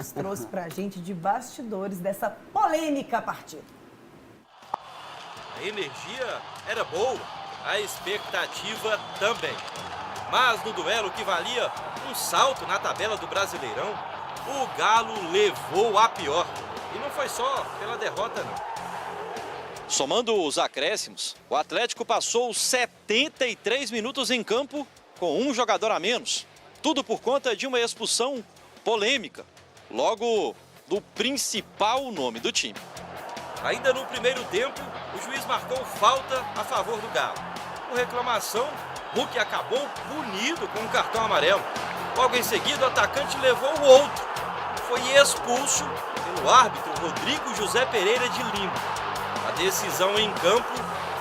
Lopes trouxe pra gente de bastidores dessa polêmica partida. A energia era boa, a expectativa também. Mas no duelo que valia um salto na tabela do Brasileirão, o Galo levou a pior. E não foi só pela derrota, não. Somando os acréscimos, o Atlético passou 73 minutos em campo com um jogador a menos. Tudo por conta de uma expulsão polêmica, logo do principal nome do time. Ainda no primeiro tempo, o juiz marcou falta a favor do Galo. Por reclamação, Hulk acabou punido com um cartão amarelo. Logo em seguida, o atacante levou o outro. Foi expulso pelo árbitro Rodrigo José Pereira de Lima. A decisão em campo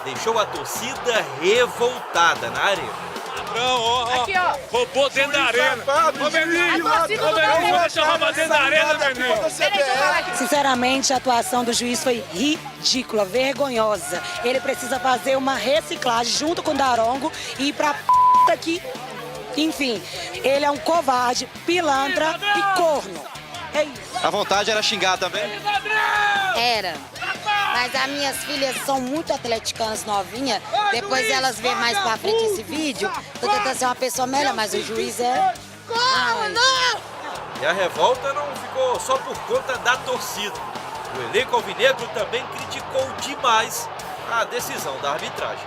deixou a torcida revoltada na arena. Aqui, ó. Roubou dentro da arena. Ô, Beninho, deixa eu roubar dentro da arena, Beninho. Sinceramente, a atuação do juiz foi ridícula, vergonhosa. Ele precisa fazer uma reciclagem junto com o Darongo e ir pra p*** que... Enfim, ele é um covarde, pilantra e corno. É isso. A vontade era xingar também? Era. Mas as minhas filhas são muito atleticanas novinhas. Depois elas verem mais pra frente esse vídeo, tô tentando ser uma pessoa melhor, mas o juiz é... E a revolta não ficou só por conta da torcida. O elenco alvinegro também criticou demais a decisão da arbitragem.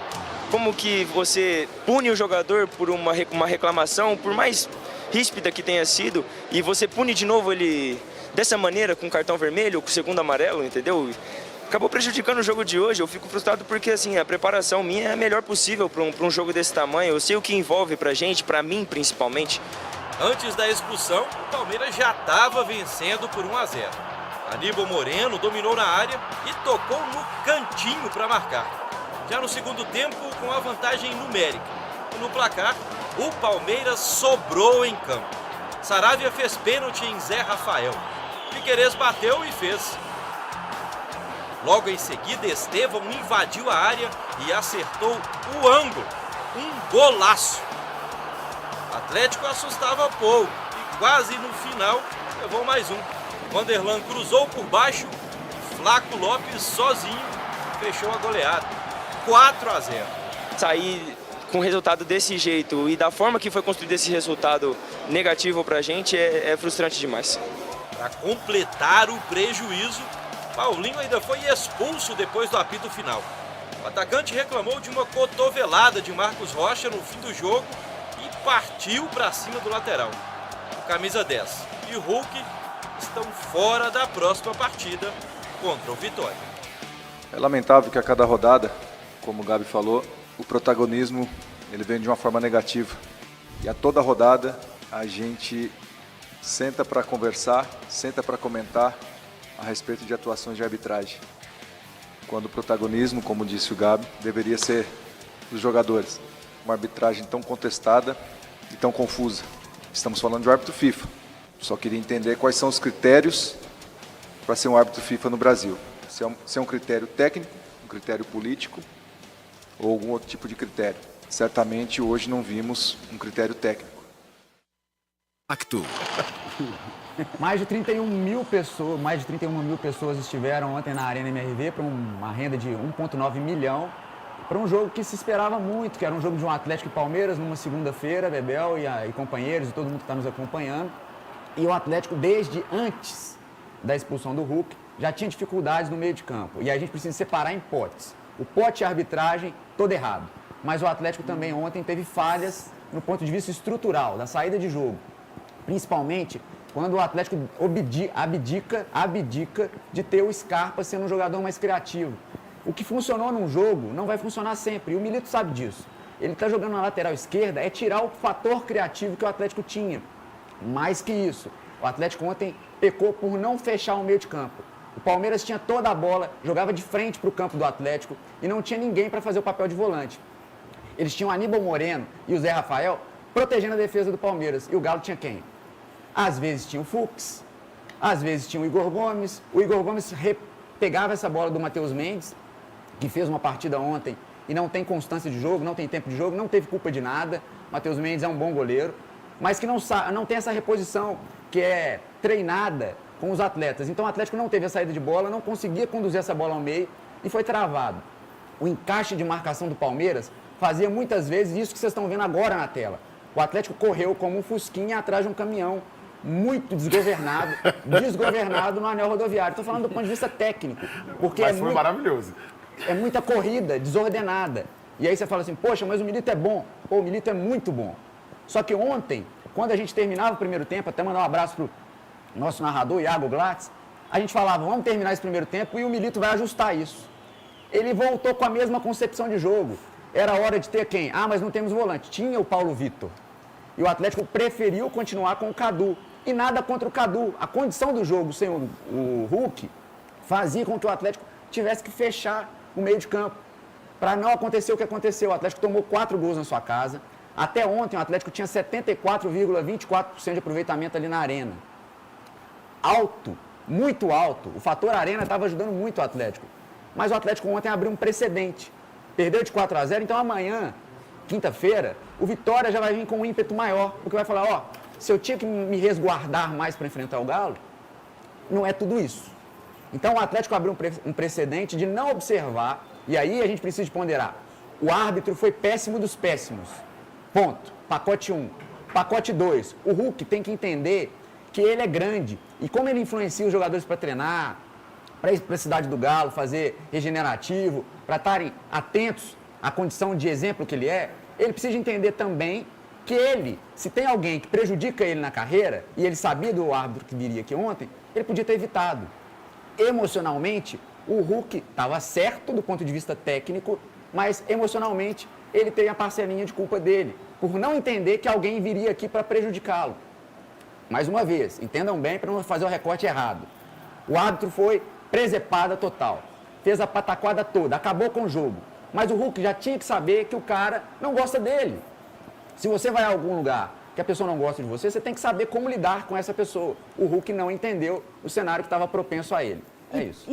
Como que você pune o jogador por uma reclamação, por mais ríspida que tenha sido, e você pune de novo ele dessa maneira, com cartão vermelho, com segundo amarelo, entendeu? Acabou prejudicando o jogo de hoje. Eu fico frustrado porque assim, a preparação minha é a melhor possível para um jogo desse tamanho. Eu sei o que envolve pra gente, pra mim principalmente. Antes da expulsão, o Palmeiras já estava vencendo por 1-0. Aníbal Moreno dominou na área e tocou no cantinho para marcar. Já no segundo tempo, com a vantagem numérica. E no placar, o Palmeiras sobrou em campo. Saravia fez pênalti em Zé Rafael. Piquerez bateu e fez. Logo em seguida, Estevão invadiu a área e acertou o ângulo. Um golaço. O Atlético assustava pouco e quase no final levou mais um. Vanderlan cruzou por baixo e Flaco Lopes sozinho fechou a goleada. 4-0. Sair com um resultado desse jeito e da forma que foi construído esse resultado negativo pra gente é frustrante demais. Para completar o prejuízo, Paulinho ainda foi expulso depois do apito final. O atacante reclamou de uma cotovelada de Marcos Rocha no fim do jogo e partiu para cima do lateral. O camisa 10 e o Hulk estão fora da próxima partida contra o Vitória. É lamentável que a cada rodada, como o Gabi falou, o protagonismo ele vem de uma forma negativa. E a toda rodada a gente senta para conversar, senta para comentar a respeito de atuações de arbitragem. Quando o protagonismo, como disse o Gabi, deveria ser dos jogadores. Uma arbitragem tão contestada e tão confusa. Estamos falando de um árbitro FIFA. Só queria entender quais são os critérios para ser um árbitro FIFA no Brasil. Se é um critério técnico, um critério político ou algum outro tipo de critério. Certamente hoje não vimos um critério técnico. Mais de 31 mil pessoas estiveram ontem na Arena MRV para uma renda de 1,9 milhão para um jogo que se esperava muito, que era um jogo de um Atlético e Palmeiras numa segunda-feira, Bebel e companheiros e todo mundo que está nos acompanhando. E o Atlético, desde antes da expulsão do Hulk, já tinha dificuldades no meio de campo. E a gente precisa separar em potes. O pote é a arbitragem, todo errado. Mas o Atlético também ontem teve falhas no ponto de vista estrutural, da saída de jogo. Principalmente quando o Atlético abdica de ter o Scarpa sendo um jogador mais criativo. O que funcionou num jogo não vai funcionar sempre, e o Milito sabe disso. Ele está jogando na lateral esquerda, é tirar o fator criativo que o Atlético tinha. Mais que isso, o Atlético ontem pecou por não fechar o meio de campo. O Palmeiras tinha toda a bola, jogava de frente para o campo do Atlético e não tinha ninguém para fazer o papel de volante. Eles tinham o Aníbal Moreno e o Zé Rafael protegendo a defesa do Palmeiras. E o Galo tinha quem? Às vezes tinha o Fux, às vezes tinha o Igor Gomes. O Igor Gomes pegava essa bola do Matheus Mendes, que fez uma partida ontem e não tem constância de jogo, não tem tempo de jogo, não teve culpa de nada. Matheus Mendes é um bom goleiro, mas que não tem essa reposição, que é treinada com os atletas. Então o Atlético não teve a saída de bola, não conseguia conduzir essa bola ao meio e foi travado. O encaixe de marcação do Palmeiras fazia muitas vezes isso que vocês estão vendo agora na tela. O Atlético correu como um fusquinha atrás de um caminhão, muito desgovernado no anel rodoviário. Estou falando do ponto de vista técnico, porque Mas foi maravilhoso. É muita corrida desordenada. E aí você fala assim, poxa, mas o Milito é bom. Pô, o Milito é muito bom. Só que ontem, quando a gente terminava o primeiro tempo, até mandar um abraço pro nosso narrador, Iago Glatz, a gente falava, vamos terminar esse primeiro tempo e o Milito vai ajustar isso. Ele voltou com a mesma concepção de jogo. Era hora de ter quem? Ah, mas não temos volante. Tinha o Paulo Vitor. E o Atlético preferiu continuar com o Cadu. E nada contra o Cadu. A condição do jogo sem o Hulk fazia com que o Atlético tivesse que fechar o meio de campo. Para não acontecer o que aconteceu. O Atlético tomou 4 gols na sua casa. Até ontem o Atlético tinha 74,24% de aproveitamento ali na arena. Alto, muito alto. O fator arena estava ajudando muito o Atlético. Mas o Atlético ontem abriu um precedente. Perdeu de 4-0, então amanhã, quinta-feira, o Vitória já vai vir com um ímpeto maior. Porque vai falar, ó, se eu tinha que me resguardar mais para enfrentar o Galo, não é tudo isso. Então o Atlético abriu um precedente de não observar, e aí a gente precisa ponderar. O árbitro foi péssimo dos péssimos. Ponto. Pacote 1. Pacote 2. O Hulk tem que entender que ele é grande. E como ele influencia os jogadores para treinar, para ir para a cidade do Galo, fazer regenerativo, para estarem atentos à condição de exemplo que ele é, ele precisa entender também que ele, se tem alguém que prejudica ele na carreira, e ele sabia do árbitro que viria aqui ontem, ele podia ter evitado. Emocionalmente, o Hulk estava certo do ponto de vista técnico, mas emocionalmente ele tem a parcelinha de culpa dele, por não entender que alguém viria aqui para prejudicá-lo. Mais uma vez, entendam bem para não fazer o recorte errado. O árbitro foi presepada total, fez a pataquada toda, acabou com o jogo. Mas o Hulk já tinha que saber que o cara não gosta dele. Se você vai a algum lugar que a pessoa não gosta de você, você tem que saber como lidar com essa pessoa. O Hulk não entendeu o cenário que estava propenso a ele. É isso.